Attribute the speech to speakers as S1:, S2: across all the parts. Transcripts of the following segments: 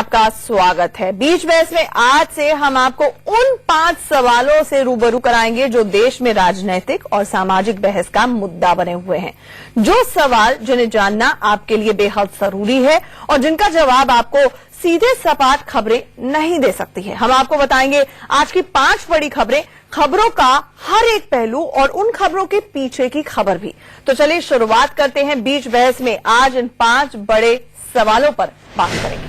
S1: आपका स्वागत है। बीच बहस में आज से हम आपको उन 5 सवालों से रूबरू कराएंगे जो देश में राजनीतिक और सामाजिक बहस का मुद्दा बने हुए हैं। जो सवाल जिन्हें जानना आपके लिए बेहद जरूरी है और जिनका जवाब आपको सीधे सपाट खबरें नहीं दे सकती है। हम आपको बताएंगे आज की 5 बड़ी खबरें, खबरों का हर एक पहलू और उन खबरों के पीछे की खबर भी। तो चलिए शुरुआत करते हैं बीच बहस में। आज इन 5 बड़े सवालों पर बात करेंगे।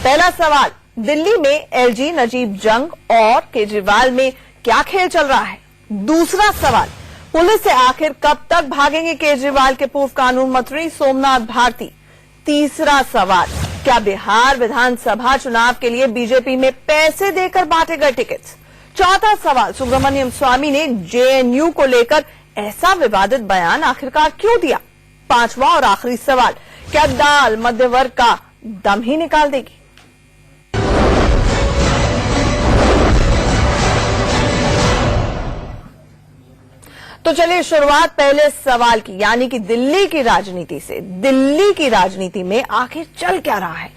S1: पहला सवाल, दिल्ली में एलजी, नजीब जंग और केजरीवाल में क्या खेल चल रहा है। दूसरा सवाल, पुलिस से आखिर कब तक भागेंगे केजरीवाल के पूर्व कानून मंत्री सोमनाथ भारती। तीसरा सवाल, क्या बिहार विधानसभा चुनाव के लिए बीजेपी में पैसे देकर बांटे गए टिकट्स। चौथा सवाल, सुब्रमण्यम स्वामी ने जेएनयू को लेकर ऐसा विवादित बयान आखिरकार क्यों दिया। पांचवा और आखिरी सवाल, क्या दाल मध्य वर्ग का दम ही निकाल देगी। तो चलिए शुरुआत पहले सवाल की, यानी कि दिल्ली की राजनीति से। दिल्ली की राजनीति में आखिर चल क्या रहा है।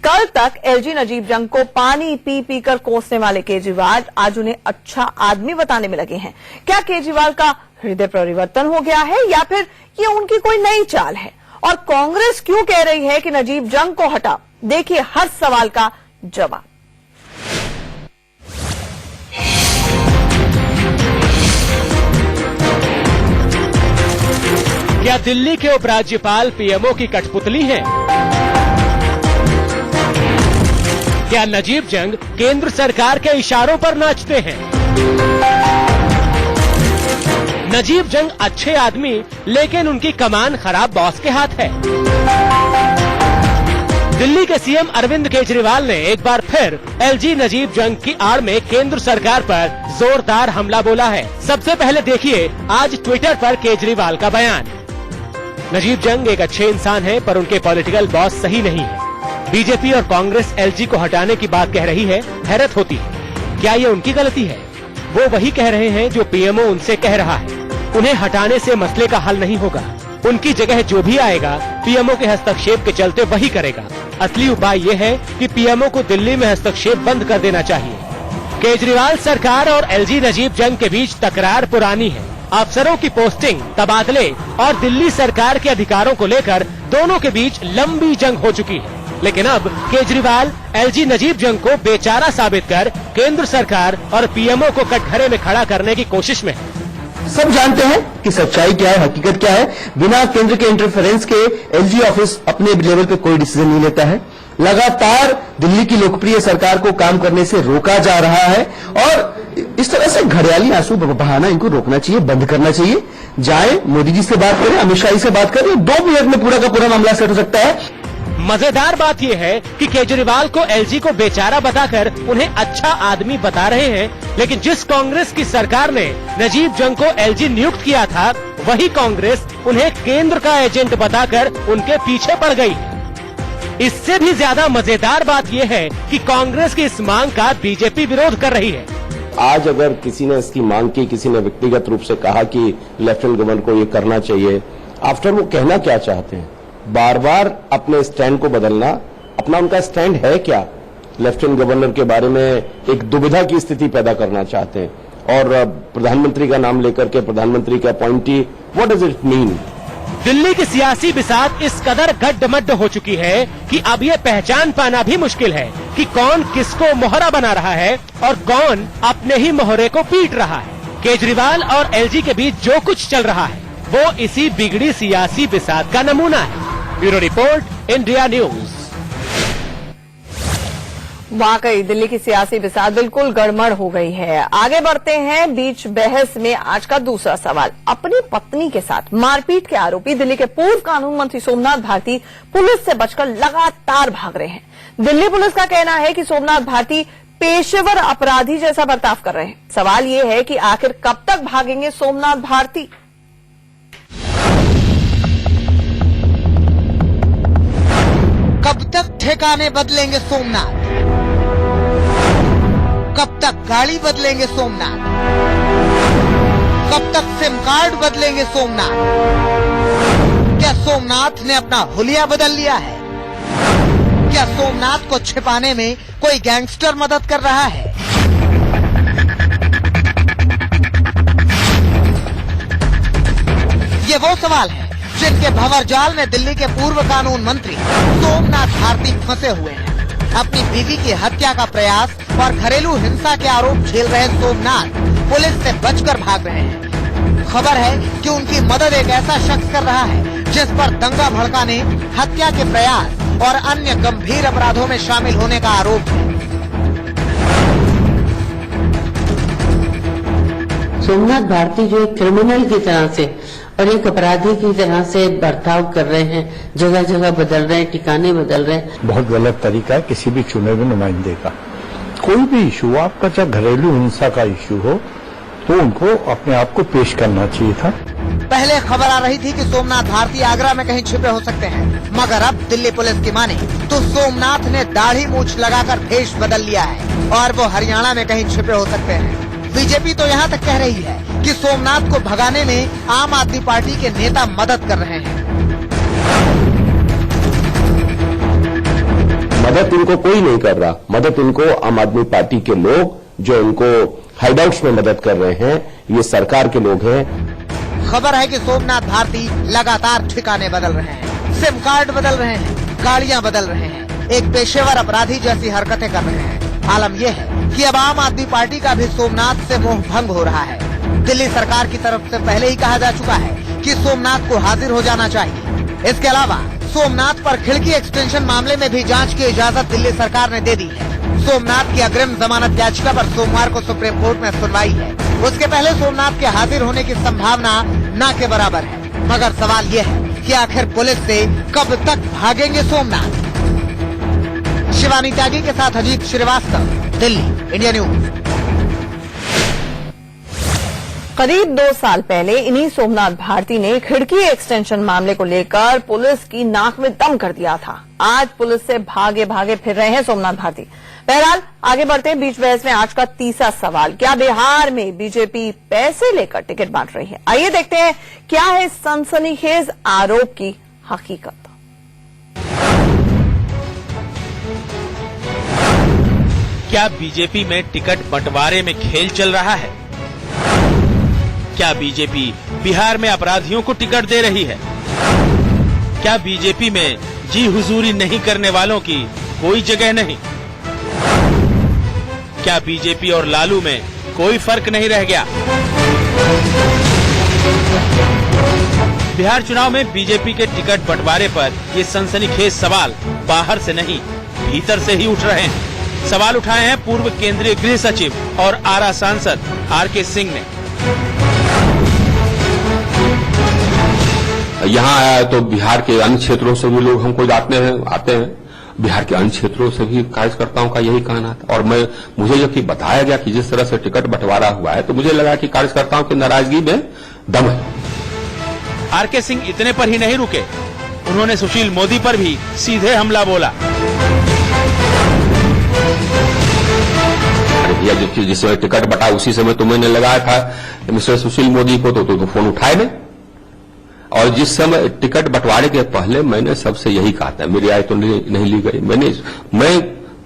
S1: कल तक एलजी, नजीब जंग को पानी पी पी कर कोसने वाले केजरीवाल आज उन्हें अच्छा आदमी बताने में लगे हैं। क्या केजरीवाल का हृदय परिवर्तन हो गया है या फिर ये उनकी कोई नई चाल है। और कांग्रेस क्यों कह रही है कि नजीब जंग को हटाओ। देखिए हर सवाल का जवाब।
S2: क्या दिल्ली के उपराज्यपाल पीएमओ की कठपुतली हैं? क्या नजीब जंग केंद्र सरकार के इशारों पर नाचते हैं? नजीब जंग अच्छे आदमी, लेकिन उनकी कमान खराब बॉस के हाथ है। दिल्ली के सीएम अरविंद केजरीवाल ने एक बार फिर एलजी, नजीब जंग की आड़ में केंद्र सरकार पर जोरदार हमला बोला है। सबसे पहले देखिए आज ट्विटर पर केजरीवाल का बयान। नजीब जंग एक अच्छे इंसान हैं, पर उनके पॉलिटिकल बॉस सही नहीं है। बीजेपी और कांग्रेस एलजी को हटाने की बात कह रही है, हैरत होती है। क्या ये उनकी गलती है? वो वही कह रहे हैं जो पीएमओ उनसे कह रहा है। उन्हें हटाने से मसले का हल नहीं होगा। उनकी जगह जो भी आएगा पीएमओ के हस्तक्षेप के चलते वही करेगा। असली उपाय ये है कि पीएमओ को दिल्ली में हस्तक्षेप बंद कर देना चाहिए। केजरीवाल सरकार और एलजी, नजीब जंग के बीच तकरार पुरानी है। अफसरों की पोस्टिंग, तबादले और दिल्ली सरकार के अधिकारों को लेकर दोनों के बीच लंबी जंग हो चुकी है। लेकिन अब केजरीवाल एलजी, नजीब जंग को बेचारा साबित कर केंद्र सरकार और पीएमओ को कटघरे में खड़ा करने की कोशिश में है।
S3: सब जानते हैं कि सच्चाई क्या है, हकीकत क्या है। बिना केंद्र के इंटरफेरेंस के एलजी ऑफिस अपने लेवल पे कोई डिसीजन नहीं लेता है। लगातार दिल्ली की लोकप्रिय सरकार को काम करने से रोका जा रहा है और इस तरह से घड़ियाली आंसू बहाना इनको रोकना चाहिए, बंद करना चाहिए। जाए मोदी जी से बात करें, अमित शाह से बात करें, 2 मिनट में पूरा का पूरा मामला सेट हो सकता है।
S2: मजेदार बात यह है कि केजरीवाल को एलजी को बेचारा बताकर उन्हें अच्छा आदमी बता रहे हैं, लेकिन जिस कांग्रेस की सरकार ने नजीब जंग को एलजी नियुक्त किया था, वही कांग्रेस उन्हें केंद्र का एजेंट बताकर उनके पीछे पड़ गई। इससे भी ज्यादा मजेदार बात यह है कि कांग्रेस की इस मांग का बीजेपी विरोध कर रही है।
S4: आज अगर किसी ने इसकी मांग की, किसी ने व्यक्तिगत रूप से कहा कि लेफ्टिनेंट गवर्नर को ये करना चाहिए, आफ्टर वो कहना क्या चाहते हैं? बार बार अपने स्टैंड को बदलना, अपना उनका स्टैंड है क्या? लेफ्टिनेंट गवर्नर के बारे में एक दुविधा की स्थिति पैदा करना चाहते हैं और प्रधानमंत्री का नाम लेकर के प्रधानमंत्री के appointee, what does it mean?
S2: Delhi की सियासी बिसात इस कदर गड्ढमड्ढ हो चुकी है कि अब ये पहचान पाना भी मुश्किल है कि कौन किसको मोहरा बना रहा है और कौन अपने ही मोहरे को पीट रहा है। केजरीवाल और एलजी के बीच जो कुछ चल रहा है वो इसी बिगड़ी सियासी बिसात का नमूना है। Bureau report, India news.
S1: वाकई दिल्ली की सियासी बिसात बिल्कुल गड़बड़ हो गई है। आगे बढ़ते हैं बीच बहस में। आज का दूसरा सवाल, अपनी पत्नी के साथ मारपीट के आरोपी दिल्ली के पूर्व कानून मंत्री सोमनाथ भारती पुलिस से बचकर लगातार भाग रहे हैं। दिल्ली पुलिस का कहना है कि सोमनाथ भारती पेशेवर अपराधी जैसा बर्ताव कर रहे हैं। सवाल ये है कि आखिर कब तक भागेंगे सोमनाथ भारती।
S5: कब तक ठिकाने बदलेंगे सोमनाथ? कब तक गाड़ी बदलेंगे सोमनाथ? कब तक सिम कार्ड बदलेंगे सोमनाथ? क्या सोमनाथ ने अपना हुलिया बदल लिया है? क्या सोमनाथ को छिपाने में कोई गैंगस्टर मदद कर रहा है? ये वो सवाल है जिनके भंवर जाल में दिल्ली के पूर्व कानून मंत्री सोमनाथ भारती फंसे हुए हैं। अपनी बीवी की हत्या का प्रयास और घरेलू हिंसा के आरोप झेल रहे सोमनाथ पुलिस से बचकर भाग रहे हैं। खबर है कि उनकी मदद एक ऐसा शख्स कर रहा है जिस पर दंगा भड़काने, हत्या के प्रयास और अन्य गंभीर अपराधों में शामिल होने का आरोप है।
S6: सोमनाथ भारती जो एक क्रिमिनल की तरह से और एक अपराधी की तरह से बर्ताव कर रहे हैं, जगह जगह बदल रहे हैं, ठिकाने बदल रहे हैं।
S7: बहुत गलत तरीका है किसी भी चुने हुए नुमाइंदे का। कोई भी इशू, आपका चाहे घरेलू हिंसा का इशू हो, तो उनको अपने आप को पेश करना चाहिए था।
S5: पहले खबर आ रही थी कि सोमनाथ भारती आगरा में कहीं छिपे हो सकते हैं, मगर अब दिल्ली पुलिस की माने तो सोमनाथ ने दाढ़ी मूछ लगाकर भेष बदल लिया है और वो हरियाणा में कहीं छिपे हो सकते हैं। बीजेपी तो यहाँ तक कह रही है कि सोमनाथ को भगाने में आम आदमी पार्टी के नेता मदद कर रहे हैं।
S4: मदद इनको कोई नहीं कर रहा, मदद इनको आम आदमी पार्टी के लोग जो इनको हाइडआउट्स में मदद कर रहे हैं, ये सरकार के लोग हैं।
S5: खबर है कि सोमनाथ भारती लगातार ठिकाने बदल रहे हैं, सिम कार्ड बदल रहे हैं, गाड़ियां बदल रहे हैं, एक पेशेवर अपराधी जैसी हरकतें कर रहे हैं। आलम यह है कि अब आम आदमी पार्टी का भी सोमनाथ से मोह भंग हो रहा है। दिल्ली सरकार की तरफ से पहले ही कहा जा चुका है कि सोमनाथ को हाजिर हो जाना चाहिए। इसके अलावा सोमनाथ पर खिड़की एक्सटेंशन मामले में भी जांच की इजाजत दिल्ली सरकार ने दे दी है। सोमनाथ की अग्रिम जमानत याचिका पर सोमवार को सुप्रीम कोर्ट में सुनवाई है। उसके पहले सोमनाथ के हाजिर होने की संभावना न के बराबर है। मगर सवाल ये है कि आखिर पुलिस से कब तक भागेंगे सोमनाथ। शिवानी त्यागी के साथ अजीत श्रीवास्तव, दिल्ली, इंडिया न्यूज।
S1: करीब 2 साल पहले इन्हीं सोमनाथ भारती ने खिड़की एक्सटेंशन मामले को लेकर पुलिस की नाक में दम कर दिया था। आज पुलिस से भागे भागे फिर रहे हैं सोमनाथ भारती। बहरहाल आगे बढ़ते हैं बीच बहस में आज का तीसरा सवाल, क्या बिहार में बीजेपी पैसे लेकर टिकट बांट रही है? आइए देखते हैं क्या है सनसनीखेज आरोप की हकीकत।
S8: क्या बीजेपी में टिकट बंटवारे में खेल चल रहा है? क्या बीजेपी बिहार में अपराधियों को टिकट दे रही है? क्या बीजेपी में जी हुजूरी नहीं करने वालों की कोई जगह नहीं? क्या बीजेपी और लालू में कोई फर्क नहीं रह गया? बिहार चुनाव में बीजेपी के टिकट बंटवारे पर ये सनसनीखेज सवाल बाहर से नहीं, भीतर से ही उठ रहे हैं। सवाल उठाए हैं पूर्व केंद्रीय गृह सचिव और आरा सांसद आरके सिंह ने।
S9: यहाँ आया तो बिहार के अन्य क्षेत्रों से भी लोग हमको आते हैं। बिहार के अन्य क्षेत्रों से भी कार्यकर्ताओं का यही कहना था और मुझे जबकि बताया गया कि जिस तरह से टिकट बंटवारा हुआ है तो मुझे लगा कि कार्यकर्ताओं की नाराजगी में दम है।
S8: आरके सिंह इतने पर ही नहीं रुके, उन्होंने सुशील मोदी पर भी सीधे हमला बोला।
S9: भैया जिस समय टिकट बटा उसी समय तो मैंने लगाया था मिस्टर सुशील मोदी को, तो फोन उठाए नहीं। और जिस समय टिकट बंटवारे के पहले मैंने सबसे यही कहा था, मेरी राय तो नहीं ली गई,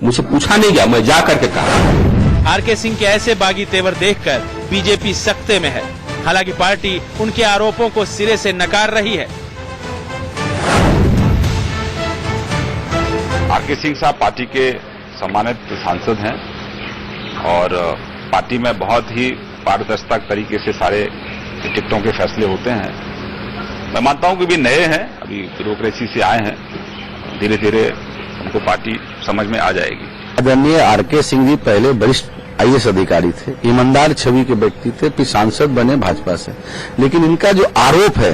S9: मुझे पूछा नहीं गया, मैं जा करके कहा।
S8: आरके सिंह के ऐसे बागी तेवर देखकर बीजेपी सख्ते में है। हालांकि पार्टी उनके आरोपों को सिरे से नकार रही है।
S10: आरके सिंह साहब पार्टी के सम्मानित सांसद हैं और पार्टी में बहुत ही पारदर्शिता तरीके से सारे टिकटों के फैसले होते हैं। मैं मानता हूं कि भी नए हैं, अभी ब्यूरोक्रेसी से आए हैं, धीरे धीरे उनको पार्टी समझ में आ जाएगी।
S11: आदरणीय आरके सिंह जी पहले वरिष्ठ आईएएस अधिकारी थे, ईमानदार छवि के व्यक्ति थे, फिर सांसद बने भाजपा से। लेकिन इनका जो आरोप है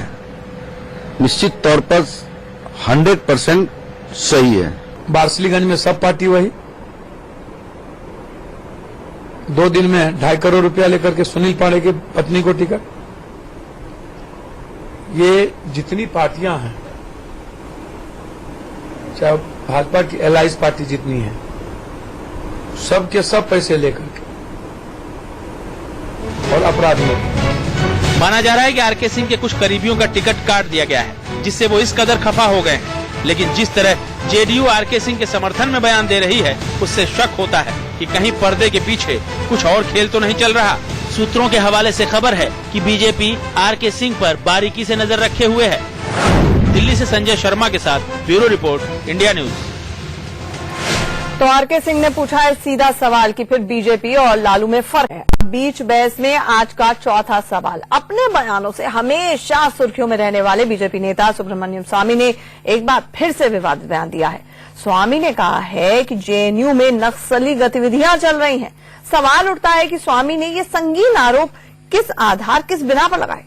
S11: निश्चित तौर पर 100% सही है।
S12: बार्सलीगंज में सब पार्टी वही, 2 दिन में 2.5 करोड़ रुपया लेकर के सुनील पांडे की पत्नी को टिकट। ये जितनी पार्टियां हैं, चाहे भाजपा की एलाइज पार्टी जितनी है, सब के सब पैसे लेकर के और अपराधियों।
S8: माना जा रहा है कि आरके सिंह के कुछ करीबियों का टिकट काट दिया गया है, जिससे वो इस कदर खफा हो गए हैं लेकिन जिस तरह जेडीयू आरके सिंह के समर्थन में बयान दे रही है, उससे शक होता है कि कहीं पर्दे के पीछे कुछ और खेल तो नहीं चल रहा। सूत्रों के हवाले से खबर है कि बीजेपी आरके सिंह पर बारीकी से नजर रखे हुए है। दिल्ली से संजय शर्मा के साथ ब्यूरो रिपोर्ट, इंडिया न्यूज।
S1: तो आरके सिंह ने पूछा है सीधा सवाल कि फिर बीजेपी और लालू में फर्क है। बीच बहस में आज का चौथा सवाल। अपने बयानों से हमेशा सुर्खियों में रहने वाले बीजेपी नेता सुब्रमण्यम स्वामी ने एक बार फिर से विवादित बयान दिया है। स्वामी ने कहा है कि जेएनयू में नक्सली गतिविधियां चल रही हैं। सवाल उठता है कि स्वामी ने ये संगीन आरोप किस आधार, किस बिना पर लगाए।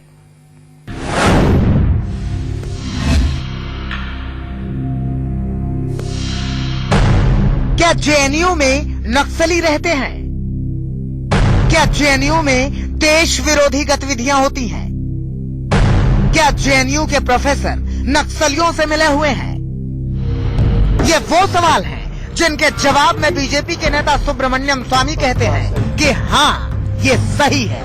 S5: क्या जेएनयू में नक्सली रहते हैं? क्या जेएनयू में देश विरोधी गतिविधियां होती हैं? क्या जेएनयू के प्रोफेसर नक्सलियों से मिले हुए हैं? ये वो सवाल हैं जिनके जवाब में बीजेपी के नेता सुब्रमण्यम स्वामी कहते हैं कि हाँ, ये सही है।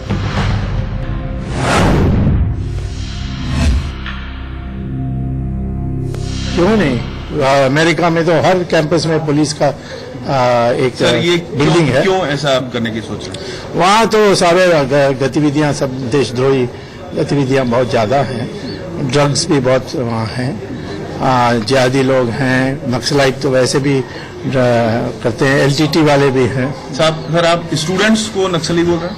S7: क्यों नहीं? अमेरिका में तो हर कैंपस में पुलिस का एक बिल्डिंग है।
S10: क्यों ऐसा आप करने की सोच रहे हैं?
S7: वहाँ तो सारे गतिविधियाँ, सब देशद्रोही गतिविधियाँ बहुत ज्यादा हैं। ड्रग्स भी बहुत वहाँ हैं। जिहादी लोग हैं, नक्सलाइट तो वैसे भी करते हैं, एलटीटी वाले भी हैं।
S10: सर आप स्टूडेंट्स को नक्सली बोल रहे हैं?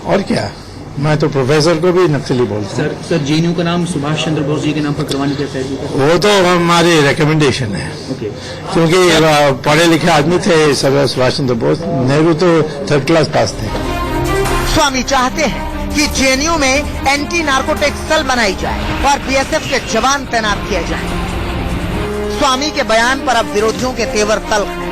S7: और क्या, मैं तो प्रोफेसर को भी नक्सली बोलता हूँ।
S13: सर जेएनयू का नाम सुभाष चंद्र बोस जी के नाम पर करवाने का फैसला?
S7: वो तो हमारी रिकमेंडेशन है।
S13: ओके।
S7: क्योंकि पढ़े लिखे आदमी थे सब। सुभाष चंद्र बोस, नेहरू तो 3rd क्लास पास थे।
S5: स्वामी चाहते हैं कि जेएनयू में एंटी नार्कोटिक्स सेल बनाई जाए और बीएसएफ के जवान तैनात किए जाएं। स्वामी के बयान पर अब विरोधियों के तेवर तल्ख हैं।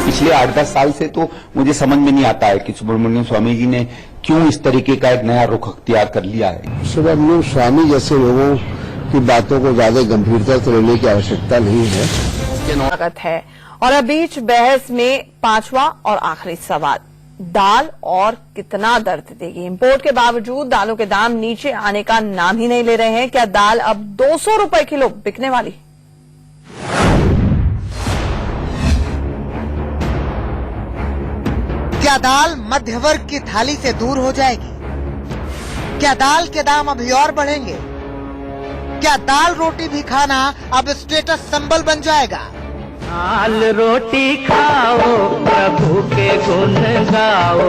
S11: पिछले 8-10 साल से तो मुझे समझ में नहीं आता है कि सुब्रमण्यम स्वामी जी ने क्यों इस तरीके का एक नया रुख अख्तियार कर लिया है।
S3: सुब्रमण्यम स्वामी जैसे लोगों की बातों को ज्यादा गंभीरता से लेने की आवश्यकता नहीं है।
S1: स्वागत है। और अब बीच बहस में 5वां और आखिरी सवाल। दाल और कितना दर्द देगी? इंपोर्ट के बावजूद दालों के दाम नीचे आने का नाम ही नहीं ले रहे हैं। क्या दाल अब 200 रुपए किलो बिकने वाली?
S5: क्या दाल मध्य वर्ग की थाली से दूर हो जाएगी? क्या दाल के दाम अभी और बढ़ेंगे? क्या दाल रोटी भी खाना अब स्टेटस सिंबल बन जाएगा?
S14: दाल रोटी खाओ, प्रभु के गुण गाओ।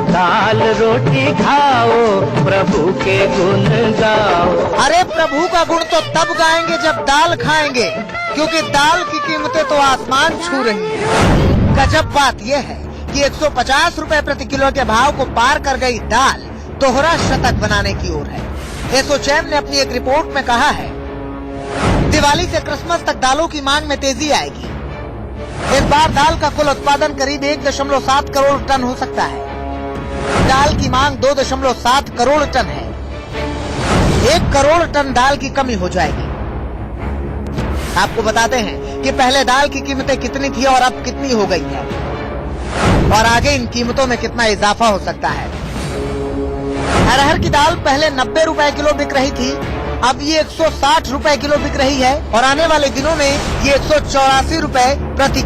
S14: दाल रोटी खाओ, प्रभु के गुण गाओ।
S5: अरे प्रभु का गुण तो तब गाएंगे जब दाल खाएंगे, क्योंकि दाल की कीमतें तो आसमान छू रही हैं। गजब बात यह है कि 150 रुपए प्रति किलो के भाव को पार कर गई दाल दोहरा शतक बनाने की ओर है। एसोचैम ने अपनी एक रिपोर्ट में कहा है, दिवाली से क्रिसमस तक दालों की मांग में तेजी आएगी। इस बार दाल का कुल उत्पादन करीब 1.7 करोड़ टन हो सकता है। दाल की मांग 2.7 करोड़ टन है। 1 करोड़ टन दाल की कमी हो जाएगी। आपको बताते हैं कि पहले दाल की कीमतें कितनी थी और अब कितनी हो गई है, और आगे इन कीमतों में कितना इजाफा हो सकता है। अरहर की दाल पहले 90 रुपए किलो बिक रही थी, अब ये 160 रुपए किलो बिक रही है, और आने वाले दिनों में ये 184 रुपए प्रति